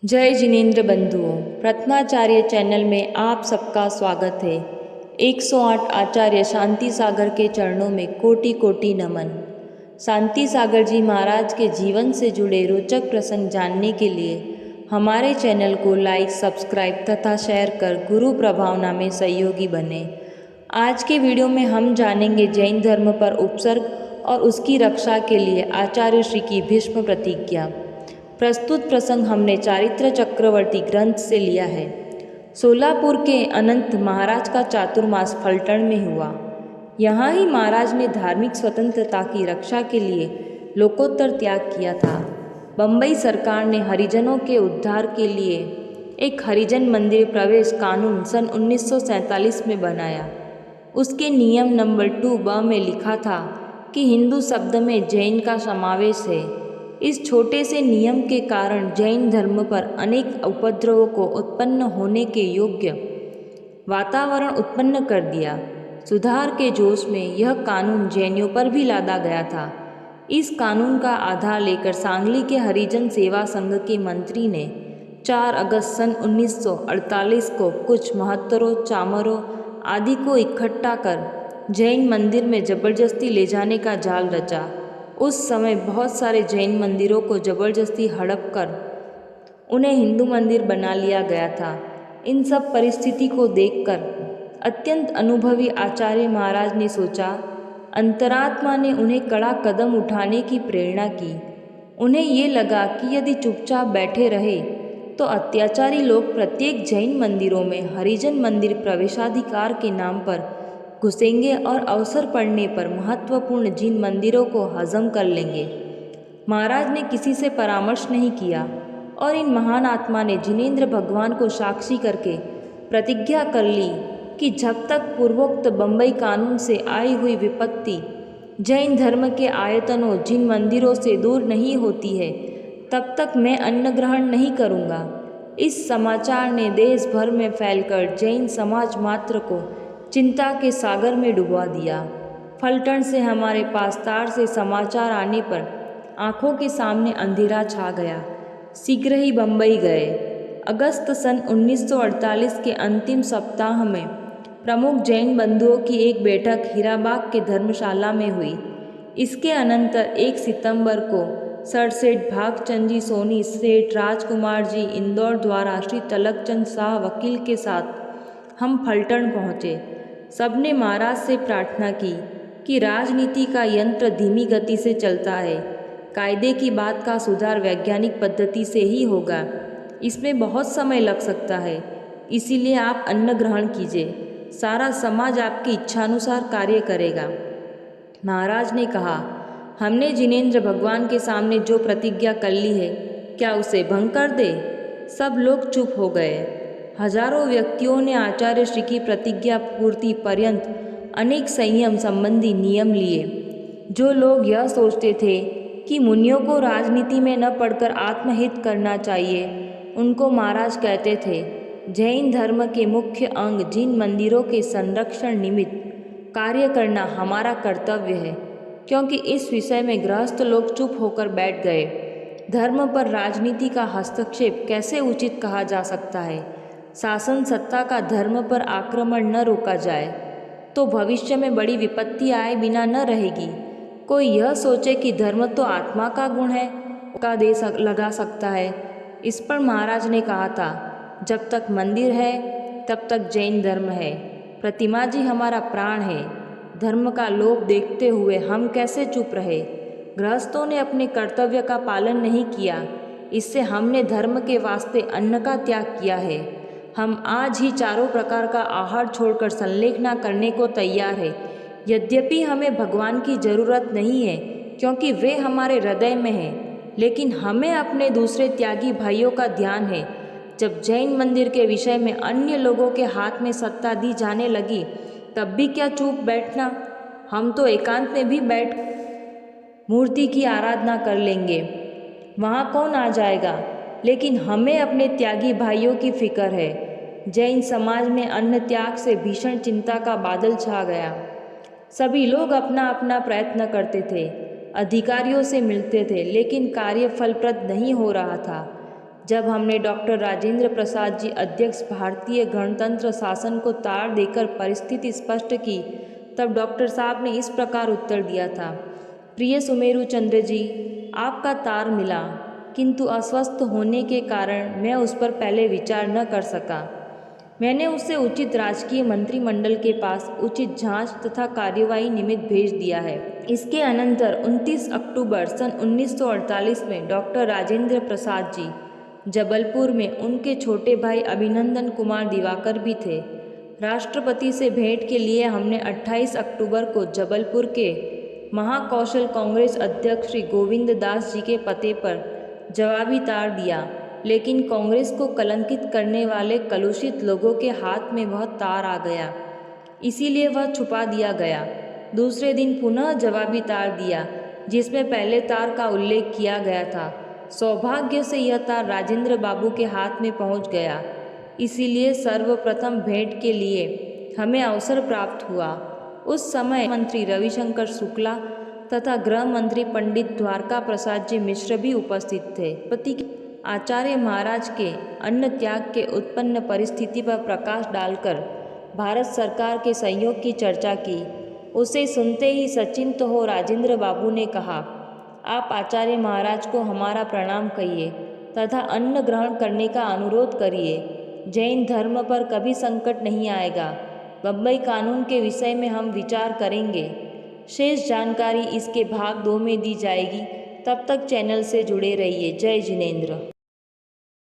जय जिनेन्द्र बंधुओं, प्रथमाचार्य चैनल में आप सबका स्वागत है। 108 आचार्य शांति सागर के चरणों में कोटि कोटि नमन। शांति सागर जी महाराज के जीवन से जुड़े रोचक प्रसंग जानने के लिए हमारे चैनल को लाइक, सब्सक्राइब तथा शेयर कर गुरु प्रभावना में सहयोगी बने। आज के वीडियो में हम जानेंगे जैन धर्म पर उपसर्ग और उसकी रक्षा के लिए आचार्य श्री की भीष्म प्रतिज्ञा। प्रस्तुत प्रसंग हमने चारित्र चक्रवर्ती ग्रंथ से लिया है। सोलापुर के अनंत महाराज का चातुर्मास फलटण में हुआ। यहाँ ही महाराज ने धार्मिक स्वतंत्रता की रक्षा के लिए लोकोत्तर त्याग किया था। बम्बई सरकार ने हरिजनों के उद्धार के लिए एक हरिजन मंदिर प्रवेश कानून सन 1947 में बनाया। उसके नियम नंबर 2 में लिखा था कि हिंदू शब्द में जैन का समावेश है। इस छोटे से नियम के कारण जैन धर्म पर अनेक उपद्रवों को उत्पन्न होने के योग्य वातावरण उत्पन्न कर दिया। सुधार के जोश में यह कानून जैनियों पर भी लादा गया था। इस कानून का आधार लेकर सांगली के हरिजन सेवा संघ के मंत्री ने 4 अगस्त सन 1948 को कुछ महत्तरों, चामरों आदि को इकट्ठा कर जैन मंदिर में जबरदस्ती ले जाने का जाल रचा। उस समय बहुत सारे जैन मंदिरों को जबरदस्ती हड़प कर उन्हें हिंदू मंदिर बना लिया गया था। इन सब परिस्थिति को देखकर अत्यंत अनुभवी आचार्य महाराज ने सोचा, अंतरात्मा ने उन्हें कड़ा कदम उठाने की प्रेरणा की। उन्हें ये लगा कि यदि चुपचाप बैठे रहे तो अत्याचारी लोग प्रत्येक जैन मंदिरों में हरिजन मंदिर प्रवेशाधिकार के नाम पर घुसेंगे और अवसर पड़ने पर महत्वपूर्ण जिन मंदिरों को हजम कर लेंगे। महाराज ने किसी से परामर्श नहीं किया और इन महान आत्मा ने जिनेन्द्र भगवान को साक्षी करके प्रतिज्ञा कर ली कि जब तक पूर्वोक्त बम्बई कानून से आई हुई विपत्ति जैन धर्म के आयतनों जिन मंदिरों से दूर नहीं होती है, तब तक मैं अन्न ग्रहण नहीं करूँगा। इस समाचार ने देश भर में फैलकर जैन समाज मात्र को चिंता के सागर में डुबा दिया। फलटण से हमारे पास तार से समाचार आने पर आंखों के सामने अंधेरा छा गया। शीघ्र ही बम्बई गए। अगस्त सन 1948 के अंतिम सप्ताह में प्रमुख जैन बंधुओं की एक बैठक हीराबाग के धर्मशाला में हुई। इसके अनंतर 1 सितंबर को सर सेठ भागचंद जी सोनी, सेठ राजकुमार जी इंदौर द्वारा श्री तलकचंद शाह वकील के साथ हम फलटण पहुँचे। सबने महाराज से प्रार्थना की कि राजनीति का यंत्र धीमी गति से चलता है। कायदे की बात का सुधार वैज्ञानिक पद्धति से ही होगा। इसमें बहुत समय लग सकता है, इसीलिए आप अन्न ग्रहण कीजिए। सारा समाज आपकी इच्छानुसार कार्य करेगा। महाराज ने कहा, हमने जिनेन्द्र भगवान के सामने जो प्रतिज्ञा कर ली है, क्या उसे भंग कर दे? सब लोग चुप हो गए। हजारों व्यक्तियों ने आचार्य श्री की प्रतिज्ञा पूर्ति पर्यंत अनेक संयम संबंधी नियम लिए। जो लोग यह सोचते थे कि मुनियों को राजनीति में न पड़कर आत्महित करना चाहिए, उनको महाराज कहते थे, जैन धर्म के मुख्य अंग जिन मंदिरों के संरक्षण निमित्त कार्य करना हमारा कर्तव्य है। क्योंकि इस विषय में गृहस्थ लोग चुप होकर बैठ गए। धर्म पर राजनीति का हस्तक्षेप कैसे उचित कहा जा सकता है? शासन सत्ता का धर्म पर आक्रमण न रोका जाए तो भविष्य में बड़ी विपत्ति आए बिना न रहेगी। कोई यह सोचे कि धर्म तो आत्मा का गुण है, का लगा सकता है। इस पर महाराज ने कहा था, जब तक मंदिर है तब तक जैन धर्म है। प्रतिमा जी हमारा प्राण है। धर्म का लोभ देखते हुए हम कैसे चुप रहे? गृहस्थों ने अपने कर्तव्य का पालन नहीं किया, इससे हमने धर्म के वास्ते अन्न का त्याग किया है। हम आज ही चारों प्रकार का आहार छोड़कर संलेखना करने को तैयार है। यद्यपि हमें भगवान की जरूरत नहीं है, क्योंकि वे हमारे हृदय में हैं, लेकिन हमें अपने दूसरे त्यागी भाइयों का ध्यान है। जब जैन मंदिर के विषय में अन्य लोगों के हाथ में सत्ता दी जाने लगी, तब भी क्या चुप बैठना? हम तो एकांत में भी बैठ मूर्ति की आराधना कर लेंगे, वहाँ कौन आ जाएगा? लेकिन हमें अपने त्यागी भाइयों की फिक्र है। जैन समाज में अन्न त्याग से भीषण चिंता का बादल छा गया। सभी लोग अपना अपना प्रयत्न करते थे, अधिकारियों से मिलते थे, लेकिन कार्य फलप्रद नहीं हो रहा था। जब हमने डॉक्टर राजेंद्र प्रसाद जी अध्यक्ष भारतीय गणतंत्र शासन को ताड़ देकर परिस्थिति स्पष्ट की, तब डॉक्टर साहब ने इस प्रकार उत्तर दिया था। प्रिय सुमेरु चंद्र जी, आपका तार मिला, किंतु अस्वस्थ होने के कारण मैं उस पर पहले विचार न कर सका। मैंने उसे उचित राजकीय मंत्रिमंडल के पास उचित जांच तथा कार्यवाही निमित्त भेज दिया है। इसके अनंतर 29 अक्टूबर सन 1948 में डॉक्टर राजेंद्र प्रसाद जी जबलपुर में, उनके छोटे भाई अभिनंदन कुमार दिवाकर भी थे। राष्ट्रपति से भेंट के लिए हमने 28 अक्टूबर को जबलपुर के महाकौशल कांग्रेस अध्यक्ष श्री गोविंद दास जी के पते पर जवाबी तार दिया, लेकिन कांग्रेस को कलंकित करने वाले कलुषित लोगों के हाथ में वह तार आ गया, इसीलिए वह छुपा दिया गया। दूसरे दिन पुनः जवाबी तार दिया, जिसमें पहले तार का उल्लेख किया गया था। सौभाग्य से यह तार राजेंद्र बाबू के हाथ में पहुंच गया, इसीलिए सर्वप्रथम भेंट के लिए हमें अवसर प्राप्त हुआ। उस समय मंत्री रविशंकर शुक्ला तथा गृह मंत्री पंडित द्वारका प्रसाद जी मिश्र भी उपस्थित थे। पति आचार्य महाराज के अन्न त्याग के उत्पन्न परिस्थिति पर प्रकाश डालकर भारत सरकार के सहयोग की चर्चा की। उसे सुनते ही सचिंत हो राजेंद्र बाबू ने कहा, आप आचार्य महाराज को हमारा प्रणाम कहिए तथा अन्न ग्रहण करने का अनुरोध करिए। जैन धर्म पर कभी संकट नहीं आएगा। बम्बई कानून के विषय में हम विचार करेंगे। शेष जानकारी इसके भाग 2 में दी जाएगी। तब तक चैनल से जुड़े रहिए। जय जिनेंद्र।